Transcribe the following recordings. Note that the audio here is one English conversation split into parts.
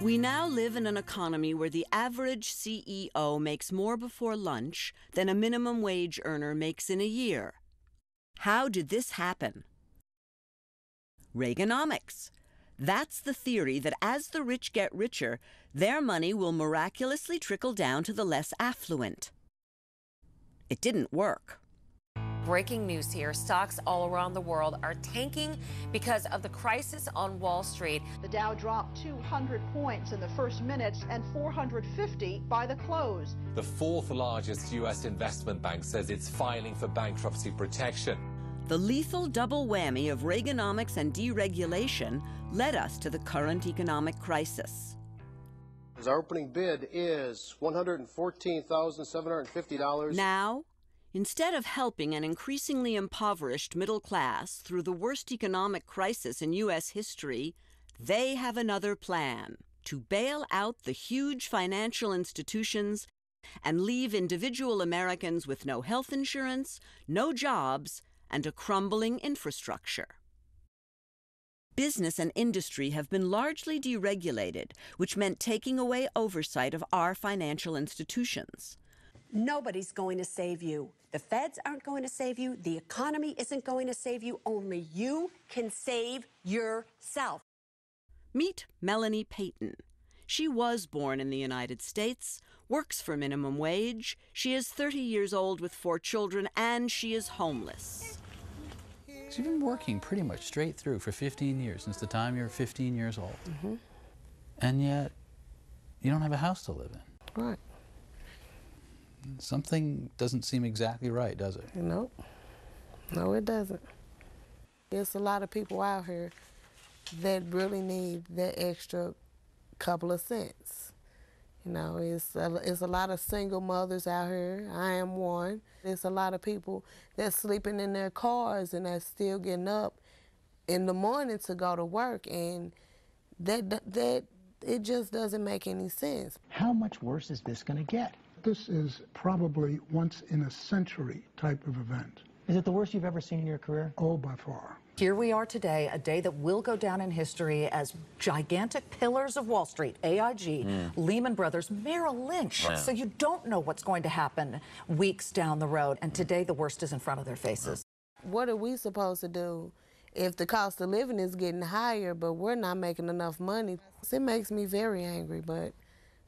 We now live in an economy where the average CEO makes more before lunch than a minimum wage earner makes in a year. How did this happen? Reaganomics. That's the theory that as the rich get richer, their money will miraculously trickle down to the less affluent. It didn't work. Breaking news here. Stocks all around the world are tanking because of the crisis on Wall Street. The Dow dropped 200 points in the first minutes and 450 by the close. The fourth largest U.S. investment bank says it's filing for bankruptcy protection. The lethal double whammy of Reaganomics and deregulation led us to the current economic crisis. Our opening bid is $114,750. Now, instead of helping an increasingly impoverished middle class through the worst economic crisis in U.S. history, they have another plan: to bail out the huge financial institutions and leave individual Americans with no health insurance, no jobs, and a crumbling infrastructure. Business and industry have been largely deregulated, which meant taking away oversight of our financial institutions. Nobody's going to save you. The feds aren't going to save you. The economy isn't going to save you. Only you can save yourself. Meet Melanie Payton. She was born in the United States, works for minimum wage, she is 30 years old with 4 children, and she is homeless. She's been working pretty much straight through for 15 years, since the time you're 15 years old. Mm-hmm. And yet, you don't have a house to live in. Right. Something doesn't seem exactly right, does it? Nope. No, it doesn't. There's a lot of people out here that really need that extra couple of cents. You know, it's a lot of single mothers out here. I am one. There's a lot of people that's sleeping in their cars and that's still getting up in the morning to go to work, and that it just doesn't make any sense. How much worse is this going to get? This is probably once in a century type of event. Is it the worst you've ever seen in your career? Oh, by far. Here we are today, a day that will go down in history as gigantic pillars of Wall Street, AIG, Lehman Brothers, Merrill Lynch. Yeah. So you don't know what's going to happen weeks down the road. And today, the worst is in front of their faces. What are we supposed to do if the cost of living is getting higher, but we're not making enough money? It makes me very angry, but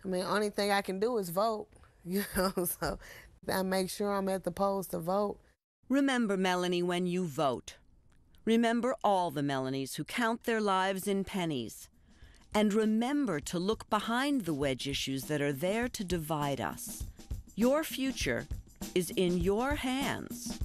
I mean, only thing I can do is vote, you know, so I make sure I'm at the polls to vote. Remember, Melanie, when you vote. Remember all the Melanies who count their lives in pennies. And remember to look behind the wedge issues that are there to divide us. Your future is in your hands.